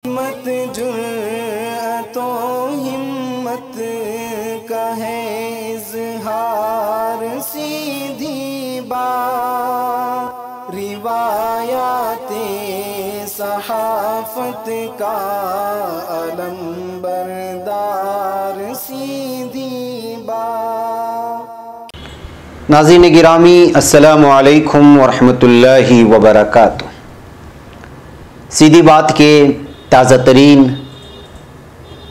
हिम्मत जुर्अतो हिम्मत का है इज़हार, सीधी बात रिवायाते सहाफत का अलम बरदार, सीधी बात। नाज़रीन गिरामी, अस्सलामु अलैकुम वरहमतुल्लाहि वबरकातुह। सीधी बात के ताज़ा तरीन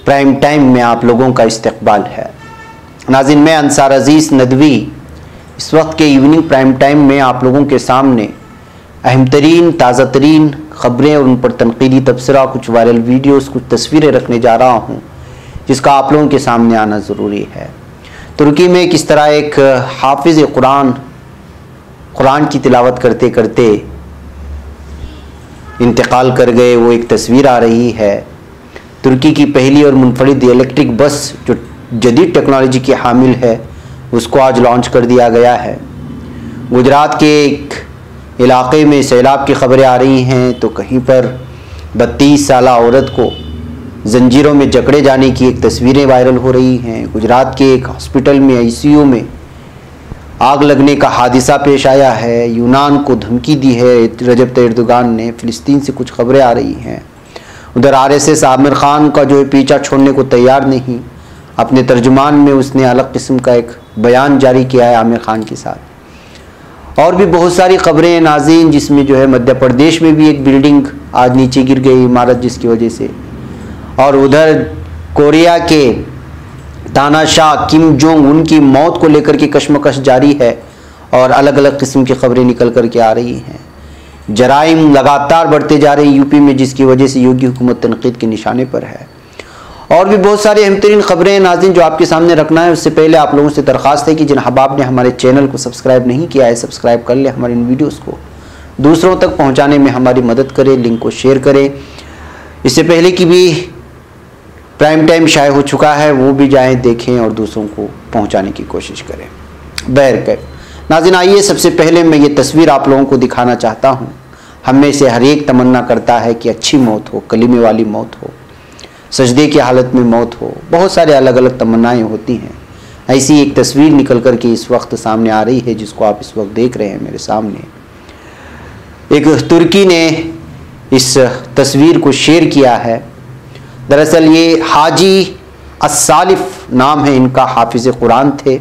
प्राइम टाइम में आप लोगों का इस्तकबाल है। नाज़रीन, मैं अंसार अज़ीज़ नदवी इस वक्त के इवनिंग प्राइम टाइम में आप लोगों के सामने अहम तरीन ताज़ा तरीन ख़बरें और उन पर तनक़ीदी तबसरा, कुछ वायरल वीडियोस, कुछ तस्वीरें रखने जा रहा हूँ जिसका आप लोगों के सामने आना ज़रूरी है। तुर्की में किस तरह एक हाफिज़ कुरान की तिलावत करते करते इंतकाल कर गए, वो एक तस्वीर आ रही है। तुर्की की पहली और मुनफरिद इलेक्ट्रिक बस जो जदीद टेक्नोलॉजी की हामिल है उसको आज लॉन्च कर दिया गया है। गुजरात के एक इलाके में सैलाब की खबरें आ रही हैं, तो कहीं पर 32 साला औरत को जंजीरों में जकड़े जाने की एक तस्वीरें वायरल हो रही हैं। गुजरात के एक हॉस्पिटल में ICU में आग लगने का हादिसा पेश आया है। यूनान को धमकी दी है रजब तैयब एर्दोगान ने। फ़िलिस्तीन से कुछ खबरें आ रही हैं। उधर RSS आमिर खान का जो है पीछा छोड़ने को तैयार नहीं, अपने तर्जुमान में उसने अलग किस्म का एक बयान जारी किया है आमिर खान के साथ। और भी बहुत सारी खबरें हैं नाज़रीन, जिसमें जो है मध्य प्रदेश में भी एक बिल्डिंग आज नीचे गिर गई, इमारत जिसकी वजह से। और उधर कोरिया के तानाशाह किम जोंग उनकी मौत को लेकर के कशमकश जारी है और अलग अलग किस्म की खबरें निकल कर के आ रही हैं। जराइम लगातार बढ़ते जा रहे हैं यूपी में, जिसकी वजह से योगी हुकूमत तनकीद के निशाने पर है। और भी बहुत सारी अहम तरीन खबरें हैं नाज़रीन जो आपके सामने रखना है। उससे पहले आप लोगों से दरख्वास्त है कि जिन अहबाब ने हमारे चैनल को सब्सक्राइब नहीं किया है, सब्सक्राइब कर ले। हमारे इन वीडियोज़ को दूसरों तक पहुँचाने में हमारी मदद करें, लिंक को शेयर करें। इससे पहले कि भी प्राइम टाइम शाये हो चुका है, वो भी जाएं देखें और दूसरों को पहुंचाने की कोशिश करें। बहरकैफ नाज़रीन, आइए सबसे पहले मैं ये तस्वीर आप लोगों को दिखाना चाहता हूं। हम में से हर एक तमन्ना करता है कि अच्छी मौत हो, कलीमे वाली मौत हो, सजदे की हालत में मौत हो, बहुत सारे अलग अलग तमन्नाएँ होती हैं। ऐसी एक तस्वीर निकल कर के इस वक्त सामने आ रही है, जिसको आप इस वक्त देख रहे हैं मेरे सामने। एक तुर्की ने इस तस्वीर को शेयर किया है। दरअसल ये हाजी अस्सालिफ नाम है इनका, हाफिज़ कुरान थे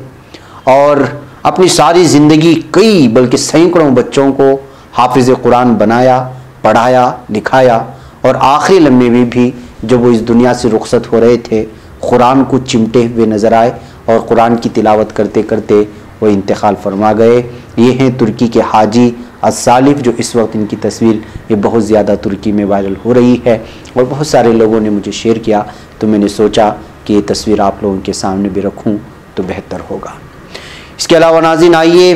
और अपनी सारी ज़िंदगी कई बल्कि सैकड़ों बच्चों को हाफिज़ कुरान बनाया, पढ़ाया, लिखाया और आखिरी लम्हे में भी जब वो इस दुनिया से रुखसत हो रहे थे, कुरान को चिमटे हुए नज़र आए और कुरान की तिलावत करते करते वो इंतकाल फरमा गए। ये हैं तुर्की के हाजी अस्सालिफ, जो इस वक्त इनकी तस्वीर ये बहुत ज़्यादा तुर्की में वायरल हो रही है और बहुत सारे लोगों ने मुझे शेयर किया, तो मैंने सोचा कि ये तस्वीर आप लोगों के सामने भी रखूं तो बेहतर होगा। इसके अलावा नाज़रीन, आइए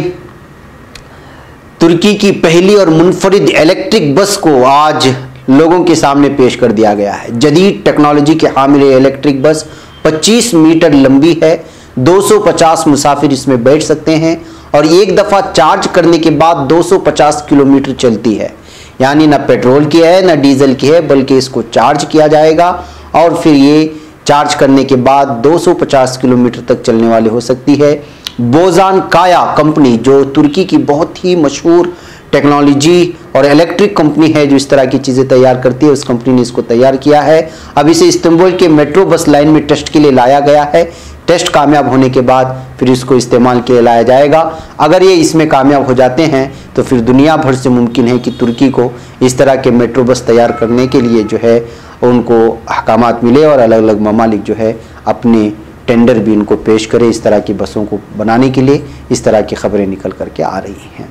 तुर्की की पहली और मुनफरिद इलेक्ट्रिक बस को आज लोगों के सामने पेश कर दिया गया है। जदीद टेक्नोलॉजी के हामिल इलेक्ट्रिक बस 25 मीटर लंबी है, 250 मुसाफिर इसमें बैठ सकते हैं और एक दफ़ा चार्ज करने के बाद 250 किलोमीटर चलती है। यानी ना पेट्रोल की है ना डीजल की है, बल्कि इसको चार्ज किया जाएगा और फिर ये चार्ज करने के बाद 250 किलोमीटर तक चलने वाली हो सकती है। बोजान काया कंपनी, जो तुर्की की बहुत ही मशहूर टेक्नोलॉजी और इलेक्ट्रिक कंपनी है जो इस तरह की चीज़ें तैयार करती है, उस कंपनी ने इसको तैयार किया है। अब इसे इस्तांबुल के मेट्रो बस लाइन में टेस्ट के लिए लाया गया है। टेस्ट कामयाब होने के बाद फिर इसको इस्तेमाल के लिए लाया जाएगा। अगर ये इसमें कामयाब हो जाते हैं तो फिर दुनिया भर से मुमकिन है कि तुर्की को इस तरह के मेट्रो बस तैयार करने के लिए जो है उनको अहकामात मिले और अलग अलग ममालिक जो है अपने टेंडर भी इनको पेश करे इस तरह की बसों को बनाने के लिए। इस तरह की खबरें निकल करके आ रही हैं।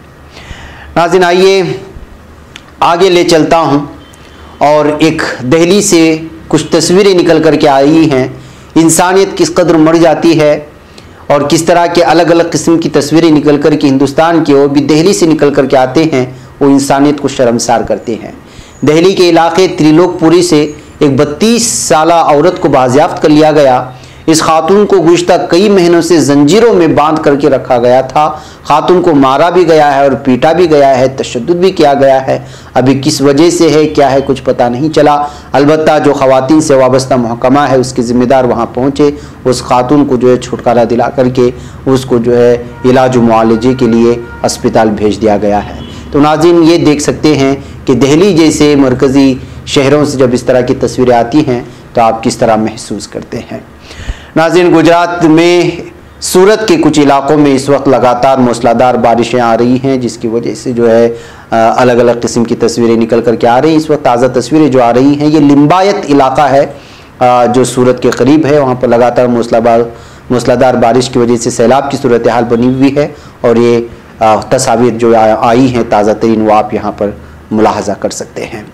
नाज़रीन, आइए आगे ले चलता हूँ और एक दिल्ली से कुछ तस्वीरें निकल करके आई हैं। इंसानियत किस कदर मर जाती है और किस तरह के अलग अलग किस्म की तस्वीरें निकल कर के हिंदुस्तान की और भी दिल्ली से निकल कर के आते हैं, वो इंसानियत को शर्मसार करते हैं। दिल्ली के इलाके त्रिलोकपुरी से एक 32 साला औरत को बाजियाफ्त कर लिया गया। इस खातून को गुज़िश्ता कई महीनों से जंजीरों में बांध करके रखा गया था। खातून को मारा भी गया है और पीटा भी गया है, तशद्दुद भी किया गया है। अभी किस वजह से है, क्या है, कुछ पता नहीं चला। अलबत्ता जो ख़वातीन से वाबस्ता महकमा है उसके ज़िम्मेदार वहाँ पहुँचे, उस खातून को जो है छुटकारा दिला करके उसको जो है इलाज मुआलजे के लिए अस्पताल भेज दिया गया है। तो नाज़रीन, ये देख सकते हैं कि दिल्ली जैसे मरकज़ी शहरों से जब इस तरह की तस्वीरें आती हैं तो आप किस तरह महसूस करते हैं। नाज़रीन, गुजरात में सूरत के कुछ इलाकों में इस वक्त लगातार मूसलाधार बारिशें आ रही हैं, जिसकी वजह से जो है अलग अलग किस्म की तस्वीरें निकल कर के आ रही हैं। इस वक्त ताज़ा तस्वीरें जो आ रही हैं, ये लिम्बायत इलाका है जो सूरत के करीब है। वहाँ पर लगातार मूसलाधार बारिश की वजह से सैलाब की सूरत हाल बनी हुई है और ये तस्वीर जो आई हैं ताज़ा तरीन वो आप यहाँ पर मुलाहजा कर सकते हैं।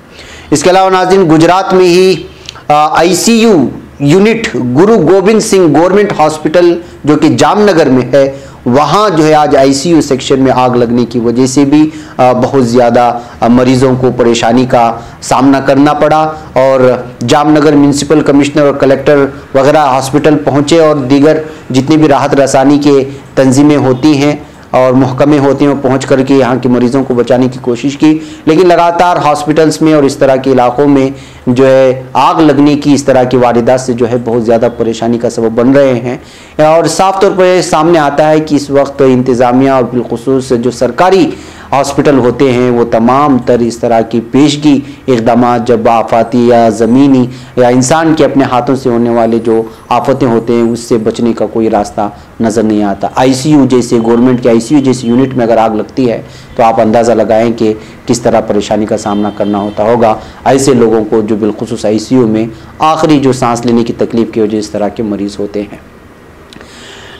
इसके अलावा नाज़रीन, गुजरात में ही ICU unit Guru Gobind Singh government hospital जो कि जामनगर में है, वहाँ जो है आज ICU सेक्शन में आग लगने की वजह से भी बहुत ज़्यादा मरीज़ों को परेशानी का सामना करना पड़ा और जामनगर म्यूनसिपल कमिश्नर और कलेक्टर वगैरह हॉस्पिटल पहुँचे और दीगर जितनी भी राहत रसानी के तंजीमें होती हैं और महकमे होते हैं वो पहुँच करके यहाँ के मरीज़ों को बचाने की कोशिश की, लेकिन लगातार हॉस्पिटल्स में और इस तरह के इलाकों में जो है आग लगने की इस तरह की वारदात से जो है बहुत ज़्यादा परेशानी का सबब बन रहे हैं। और साफ तौर पर सामने आता है कि इस वक्त इंतज़ामिया और बिलखुसूस जो सरकारी हॉस्पिटल होते हैं वो तमाम तर इस तरह की पेशगी इक़दाम जब आफाती या ज़मीनी या इंसान के अपने हाथों से होने वाले जो आफतें होते हैं उससे बचने का कोई रास्ता नज़र नहीं आता। ICU जैसे गवर्नमेंट के ICU जैसे यूनिट में अगर आग लगती है तो आप अंदाज़ा लगाएं कि किस तरह परेशानी का सामना करना होता होगा ऐसे लोगों को जो बिलखुसूस ICU में आखिरी जो सांस लेने की तकलीफ़ की वजह इस तरह के मरीज़ होते हैं।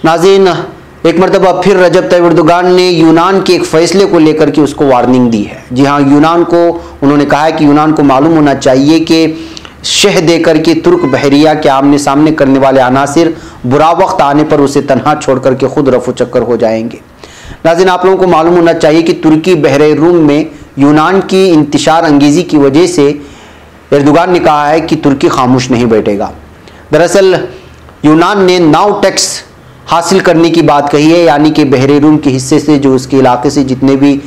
नाज़रीन, एक मरतबा फिर रजब तैयब एर्दोगान ने यूनान के एक फ़ैसले को लेकर के उसको वार्निंग दी है। जी हाँ, यूनान को उन्होंने कहा है कि यूनान को मालूम होना चाहिए कि शह देकर के तुर्क बहरिया के आमने सामने करने वाले अनासिर बुरा वक्त आने पर उसे तन्हा छोड़ करके खुद रफू चक्कर हो जाएंगे। नाज़रीन, आप लोगों को मालूम होना चाहिए कि तुर्की बहरे रूम में यूनान की इंतशार अंगेज़ी की वजह से एर्दोगान ने कहा है कि तुर्की खामोश नहीं बैठेगा। दरअसल यूनान ने नाउ टैक्स हासिल करने की बात कही है, यानी कि बहरे रूम के हिस्से से जो उसके इलाके से जितने भी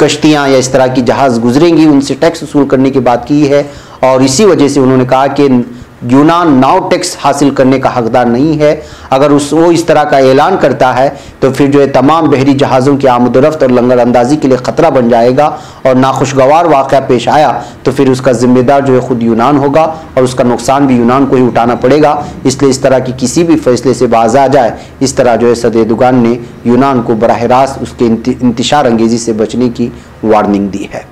कश्तियाँ या इस तरह की जहाज़ गुजरेंगी उनसे टैक्स वसूल करने की बात की है और इसी वजह से उन्होंने कहा कि यूनान नाउ टैक्स हासिल करने का हकदार नहीं है। अगर वो इस तरह का ऐलान करता है तो फिर जो है तमाम बहरी जहाज़ों की आमदरफ्त और लंगर अंदाजी के लिए ख़तरा बन जाएगा और नाखुशगवार वाक़या पेश आया तो फिर उसका ज़िम्मेदार जो है ख़ुद यूनान होगा और उसका नुकसान भी यूनान को ही उठाना पड़ेगा। इसलिए इस तरह की किसी भी फैसले से बाज आ जाए, इस तरह जो है सदर एर्दोगान ने यूनान को बराह रास्त उसके इंतशार अंगेज़ी से बचने की वार्निंग दी है।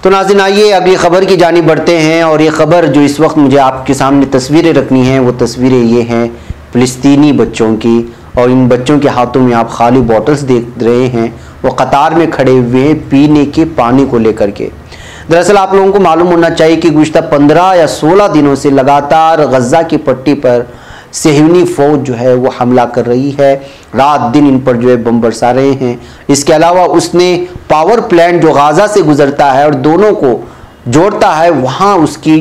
तो नाज़रीन, आइए अगली ख़बर की जानिब बढ़ते हैं और ये ख़बर जो इस वक्त मुझे आपके सामने तस्वीरें रखनी हैं वो तस्वीरें ये हैं फ़िलिस्तीनी बच्चों की और इन बच्चों के हाथों में आप खाली बॉटल्स देख रहे हैं, वो कतार में खड़े हुए हैं पीने के पानी को लेकर के। दरअसल आप लोगों को मालूम होना चाहिए कि गुज़िश्ता 15 या 16 दिनों से लगातार गज़ा की पट्टी पर सेहयूनी फ़ौज जो है वो हमला कर रही है, रात दिन इन पर जो है बम बरसा रहे हैं। इसके अलावा उसने पावर प्लांट जो गाज़ा से गुजरता है और दोनों को जोड़ता है वहाँ उसकी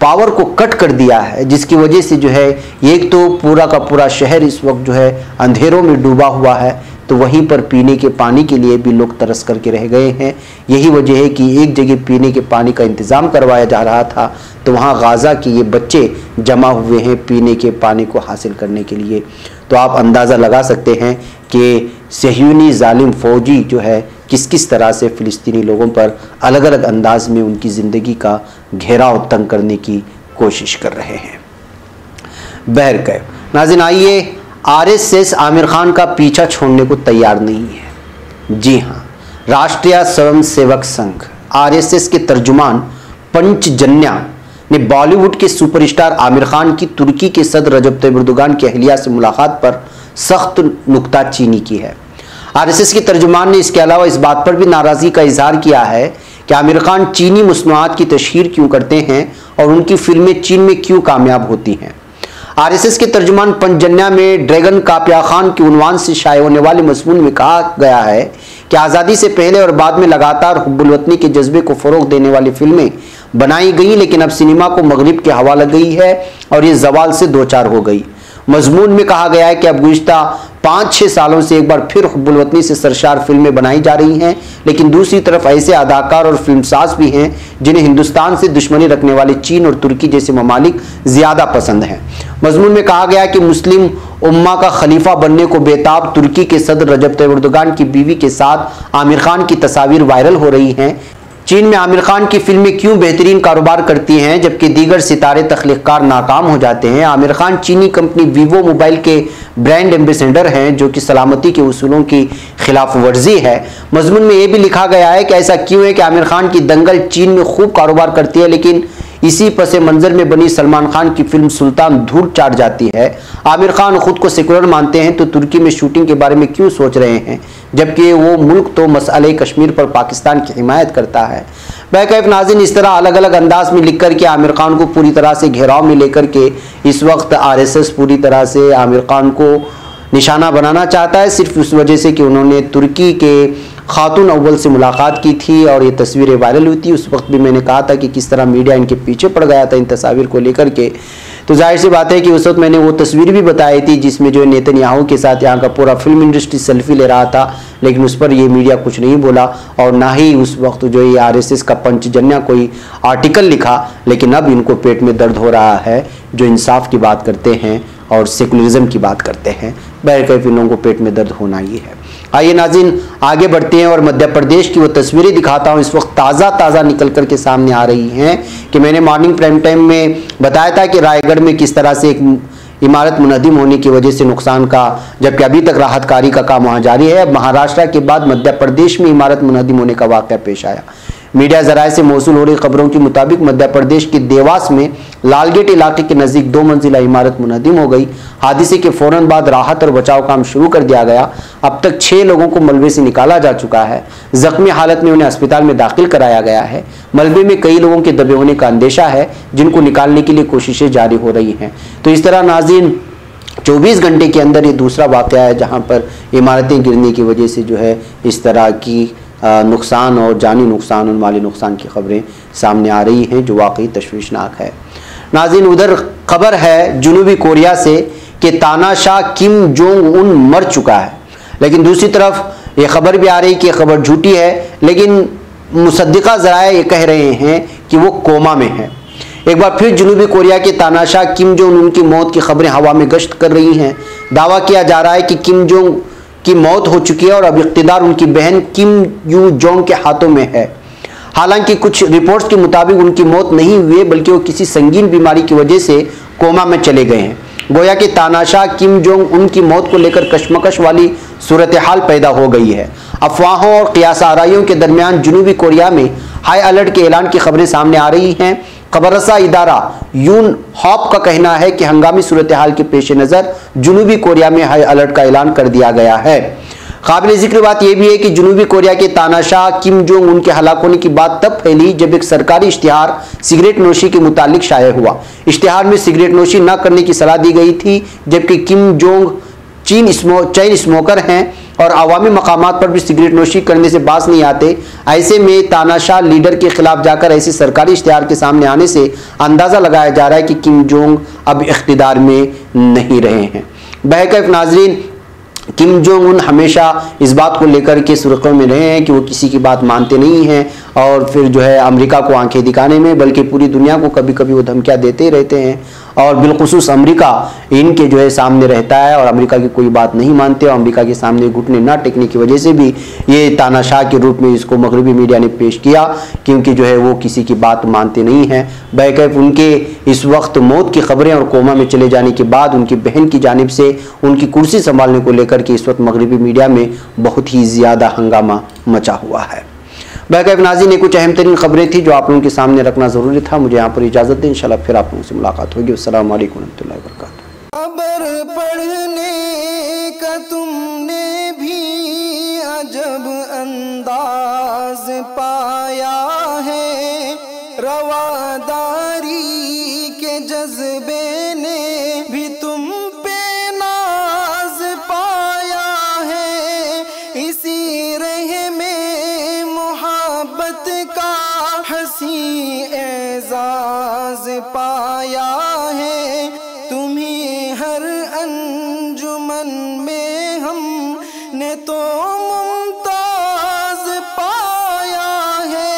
पावर को कट कर दिया है, जिसकी वजह से जो है एक तो पूरा का पूरा शहर इस वक्त जो है अंधेरों में डूबा हुआ है, तो वहीं पर पीने के पानी के लिए भी लोग तरस करके रह गए हैं। यही वजह है कि एक जगह पीने के पानी का इंतज़ाम करवाया जा रहा था तो वहाँ गाज़ा के ये बच्चे जमा हुए हैं पीने के पानी को हासिल करने के लिए। तो आप अंदाज़ा लगा सकते हैं कि सहयूनी जालिम फ़ौजी जो है किस किस तरह से फ़िलिस्तीनी लोगों पर अलग अलग अंदाज में उनकी ज़िंदगी का घेराव तंग करने की कोशिश कर रहे हैं। बहरकैफ नाज़रीन, आइए RSS आमिर खान का पीछा छोड़ने को तैयार नहीं है। जी हाँ, राष्ट्रीय स्वयं सेवक संघ RSS के तर्जुमान पंचजन्या ने बॉलीवुड के सुपरस्टार आमिर खान की तुर्की के सदर रजब तैयब एर्दोगान की अहलिया से मुलाकात पर सख्त नुक्ताचीनी की है। RSS के तर्जुमान ने इसके अलावा इस बात पर भी नाराज़गी का इजहार किया है कि आमिर खान चीनी मसनूआत की तशहीर क्यों करते हैं और उनकी फिल्में चीन में क्यों कामयाब होती हैं। RSS के तर्जुमान पंचजन्या में ड्रैगन कापिया खान के उन्वान से शाये होने वाले मज़मून में कहा गया है कि आज़ादी से पहले और बाद में लगातार हुब्बुल वतनी के जज्बे को फ़रोग़ देने वाली फिल्में बनाई गई, लेकिन अब सिनेमा को मगरिब के हवा लग गई है और ये जवाल से दो चार हो गई। मजमून में कहा गया है कि अब गुज़िश्ता 5-6 सालों से एक बार फिर हुब्बुल वतनी से सरशार फिल्में बनाई जा रही हैं, लेकिन दूसरी तरफ ऐसे अदाकार और फिल्मसाज भी हैं जिन्हें हिंदुस्तान से दुश्मनी रखने वाले चीन और तुर्की जैसे ममालिक ज्यादा पसंद हैं। मजमून में कहा गया कि मुस्लिम उम्मा का खलीफा बनने को बेताब तुर्की के सदर रजब तैयब एर्दोगान की बीवी के साथ आमिर खान की तस्वीर वायरल हो रही हैं। चीन में आमिर खान की फिल्में क्यों बेहतरीन कारोबार करती हैं जबकि दीगर सितारे तख्लीक़कार नाकाम हो जाते हैं? आमिर खान चीनी कंपनी वीवो मोबाइल के ब्रांड एम्बेसडर हैं, जो कि सलामती के उसूलों की खिलाफ वर्जी है। मजमून में यह भी लिखा गया है कि ऐसा क्यों है कि आमिर खान की दंगल चीन में खूब कारोबार करती है, लेकिन इसी पसे मंजर में बनी सलमान खान की फिल्म सुल्तान धूल चाट जाती है। आमिर खान खुद को सेकुलर मानते हैं तो तुर्की में शूटिंग के बारे में क्यों सोच रहे हैं, जबकि वो मुल्क तो मसले कश्मीर पर पाकिस्तान की हिमायत करता है। बैकैफ नाज़रीन, इस तरह अलग अलग अंदाज में लिख कर के आमिर खान को पूरी तरह से घेराव में लेकर के इस वक्त आरएसएस पूरी तरह से आमिर खान को निशाना बनाना चाहता है, सिर्फ उस वजह से कि उन्होंने तुर्की के खातून अव्वल से मुलाकात की थी और ये तस्वीरें वायरल हुई थी। उस वक्त भी मैंने कहा था कि किस तरह मीडिया इनके पीछे पड़ गया था इन तस्वीर को लेकर के। तो जाहिर सी बात है कि उस वक्त मैंने वो तस्वीर भी बताई थी जिसमें जो है नेतन्याहू के साथ यहाँ का पूरा फिल्म इंडस्ट्री सेल्फी ले रहा था, लेकिन उस पर ये मीडिया कुछ नहीं बोला और ना ही उस वक्त जो है आरएसएस का पंचजन्य कोई आर्टिकल लिखा। लेकिन अब इनको पेट में दर्द हो रहा है जो इंसाफ की बात करते हैं और सेकुलरिज्म की बात करते हैं। बहरकैफ इन लोगों को पेट में दर्द होना ही है। आइए नाज़रीन आगे बढ़ते हैं और मध्य प्रदेश की वो तस्वीरें दिखाता हूँ। इस वक्त ताज़ा निकल कर के सामने आ रही हैं कि मैंने मॉर्निंग प्राइम टाइम में बताया था कि रायगढ़ में किस तरह से एक इमारत मुनहदिम होने की वजह से नुकसान का, जबकि अभी तक राहत कारी का काम वहाँ जारी है। अब महाराष्ट्र के बाद मध्य प्रदेश में इमारत मुनहदिम होने का वाक़या पेश आया। मीडिया जराये से मौसूल हो रही खबरों के मुताबिक मध्य प्रदेश के देवास में लालगेट इलाके के नज़दीक 2 मंजिला इमारत मुनहदिम हो गई। हादसे के फौरन बाद राहत और बचाव काम शुरू कर दिया गया। अब तक 6 लोगों को मलबे से निकाला जा चुका है। जख्मी हालत में उन्हें अस्पताल में दाखिल कराया गया है। मलबे में कई लोगों के दबे होने का अंदेशा है, जिनको निकालने के लिए कोशिशें जारी हो रही हैं। तो इस तरह नाज़रीन 24 घंटे के अंदर ये दूसरा वाक़या है जहाँ पर इमारतें गिरने की वजह से जो है इस तरह की नुकसान और जानी नुकसान और माली नुकसान की खबरें सामने आ रही हैं, जो वाकई तशवीशनाक है। नाज़रीन उधर खबर है जुनूबी कोरिया से कि तानाशाह किम जोंग उन मर चुका है, लेकिन दूसरी तरफ ये खबर भी आ रही कि खबर झूठी है, लेकिन मुसद्दिका ज़राए ये कह रहे हैं कि वो कोमा में है। एक बार फिर जुनूबी कोरिया के तानाशाह किम जोंग उन की मौत की खबरें हवा में गश्त कर रही हैं। दावा किया जा रहा है कि किम जोंग की मौत हो चुकी है और अब इख्तिदार उनकी बहन किम यू जोंग के हाथों में है। हालांकि कुछ रिपोर्ट्स के मुताबिक उनकी मौत नहीं हुई है, बल्कि वो किसी संगीन बीमारी की वजह से कोमा में चले गए हैं। गोया कि तानाशाह किम जोंग उनकी मौत को लेकर कशमकश वाली सूरत हाल पैदा हो गई है। अफवाहों और क़ियास आराइयों के दरमियान जुनूबी कोरिया में हाई अलर्ट के ऐलान की खबरें सामने आ रही हैं। खबरसा इदारा यून हॉप का कहना है कि हंगामी सूरत हाल के पेश नज़र जुनूबी कोरिया में हाई अलर्ट का ऐलान कर दिया गया है। काबिल जिक्र बात यह भी है कि जुनूबी कोरिया के तानाशाह किम जोंग उन के हलाक होने की बात तब फैली जब एक सरकारी इश्तिहार सिगरेट नोशी के मुतालिक शाया हुआ। इश्तिहार में सिगरेट नोशी न करने की सलाह दी गई थी, जबकि किम जोंग चैन स्मोकर हैं और अवामी मकामात पर भी सिगरेट नोशी करने से बाज नहीं आते। ऐसे में तानाशाह लीडर के खिलाफ जाकर ऐसे सरकारी इश्तिहार के सामने आने से अंदाज़ा लगाया जा रहा है कि किम जोंग अब इख्तिदार में नहीं रहे हैं। बहरकैफ नाजरीन किम जोंग उन हमेशा इस बात को लेकर के सुर्खियों में रहे हैं कि वो किसी की बात मानते नहीं हैं और फिर जो है अमेरिका को आंखें दिखाने में बल्कि पूरी दुनिया को कभी कभी वो धमकियां देते ही रहते हैं और बिलखुसूस अमेरिका इनके जो है सामने रहता है और अमेरिका की कोई बात नहीं मानते और अमेरिका के सामने घुटने ना टेकने की वजह से भी ये तानाशाह के रूप में इसको मगरबी मीडिया ने पेश किया, क्योंकि जो है वो किसी की बात मानते नहीं हैं। बैकैफ उनके इस वक्त मौत की खबरें और कोमा में चले जाने के बाद उनकी बहन की जानिब से उनकी कुर्सी संभालने को लेकर के इस वक्त मगरबी मीडिया में बहुत ही ज़्यादा हंगामा मचा हुआ है। बैकैफ नाज़रीन ने कुछ अहम तरीन खबरें थी जो आप लोगों के सामने रखना ज़रूरी था। मुझे यहाँ पर इजाज़त दें, इंशाल्लाह फिर आप लोगों से मुलाकात होगी। अस्सलाम वालेकुम रहमतुल्लाहि व बरकातुहू। खबर पढ़ने का तुमने भी अजब अंदाज पाया है, रवादारी के जज्बे ने भी तुम पे नाज पाया है, इसी रह में मोहब्बत का हंसी नाज पाया है, तुम्हें हर अंजुमन में हमने तो मुमताज पाया है,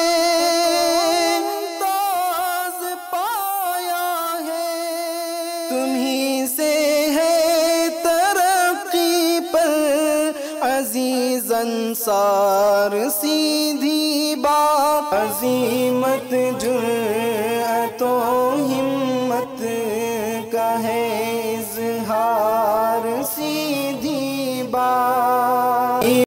मुमताज पाया है। तुम्हीं से है तरक्की पर अजीज अंसार सीधी बात, अजीमत जुर्अतो हिम्मत का है